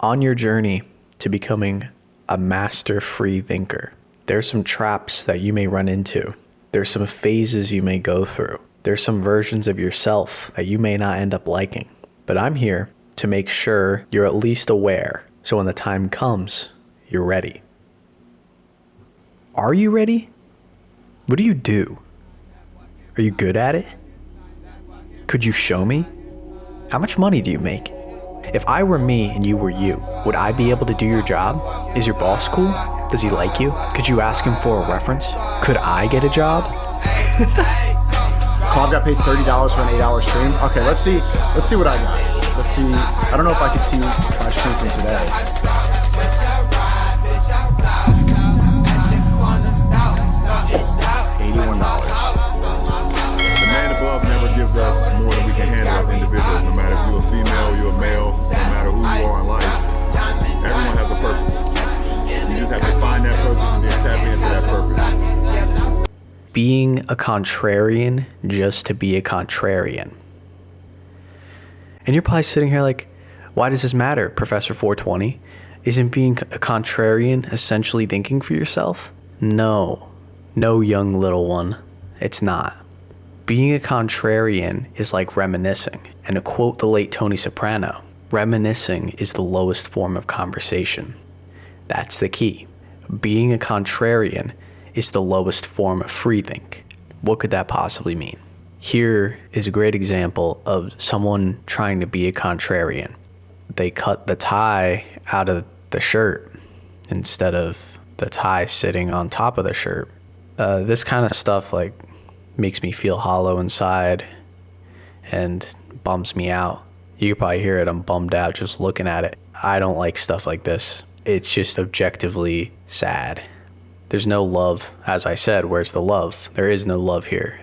On your journey to becoming a master free thinker, there's some traps that you may run into. There's some phases you may go through. There's some versions of yourself that you may not end up liking. But I'm here to make sure you're at least aware, so when the time comes, you're ready. Are you ready? What do you do? Are you good at it? Could you show me? How much money do you make? If I were me and you were you, would I be able to do your job? Is your boss cool? Does he like you? Could you ask him for a reference? Could I get a job? Clive got paid $30 for an 8-hour stream. Okay, let's see what I got. Let's see. I don't know if I can see my stream from today. $81. The man above never gives us more than we can handle as individuals, no matter if you're a female, you're a male, no matter who you are in life. Everyone has a purpose. You just have to find that purpose and then tap into that purpose. Being a contrarian just to be a contrarian. And you're probably sitting here like, why does this matter, Professor 420? Isn't being a contrarian essentially thinking for yourself? No, young little one, it's not. Being a contrarian is like reminiscing. And to quote the late Tony Soprano, reminiscing is the lowest form of conversation. That's the key. Being a contrarian is the lowest form of freethink. What could that possibly mean? Here is a great example of someone trying to be a contrarian. They cut the tie out of the shirt instead of the tie sitting on top of the shirt. This kind of stuff like makes me feel hollow inside and bums me out. You can probably hear it. I'm bummed out just looking at it. I don't like stuff like this. It's just objectively sad. There's no love. As I said, where's the love? There is no love here.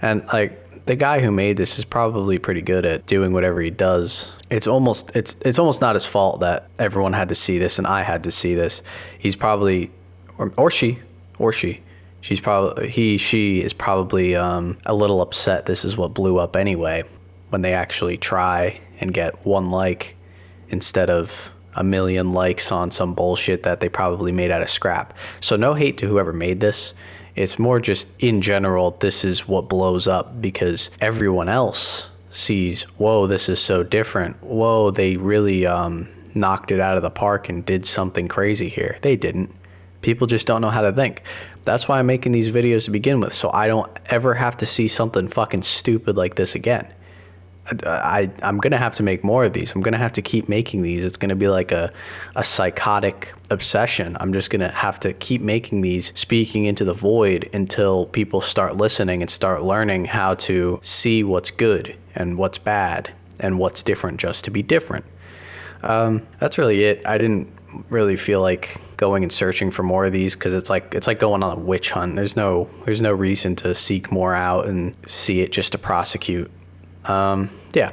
And like the guy who made this is probably pretty good at doing whatever he does. It's almost not his fault that everyone had to see this and I had to see this. He's probably or she is probably a little upset this is what blew up anyway, when they actually try and get 1 like instead of a million likes on some bullshit that they probably made out of scrap. So no hate to whoever made this. It's more just in general, this is what blows up because everyone else sees, whoa, this is so different. Whoa, they really knocked it out of the park and did something crazy here. They didn't. People just don't know how to think. That's why I'm making these videos to begin with, so I don't ever have to see something fucking stupid like this again. I'm going to have to make more of these. I'm going to have to keep making these. It's going to be like a psychotic obsession. I'm just going to have to keep making these, speaking into the void until people start listening and start learning how to see what's good and what's bad and what's different just to be different. That's really it. I didn't really feel like going and searching for more of these because it's like going on a witch hunt. There's no reason to seek more out and see it just to prosecute. Yeah,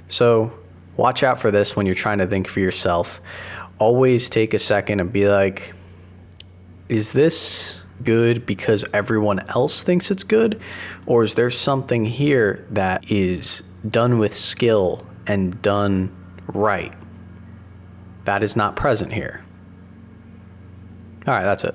so watch out for this when you're trying to think for yourself. Always take a second and be like, is this good because everyone else thinks it's good? Or is there something here that is done with skill and done right that is not present here? All right, that's it.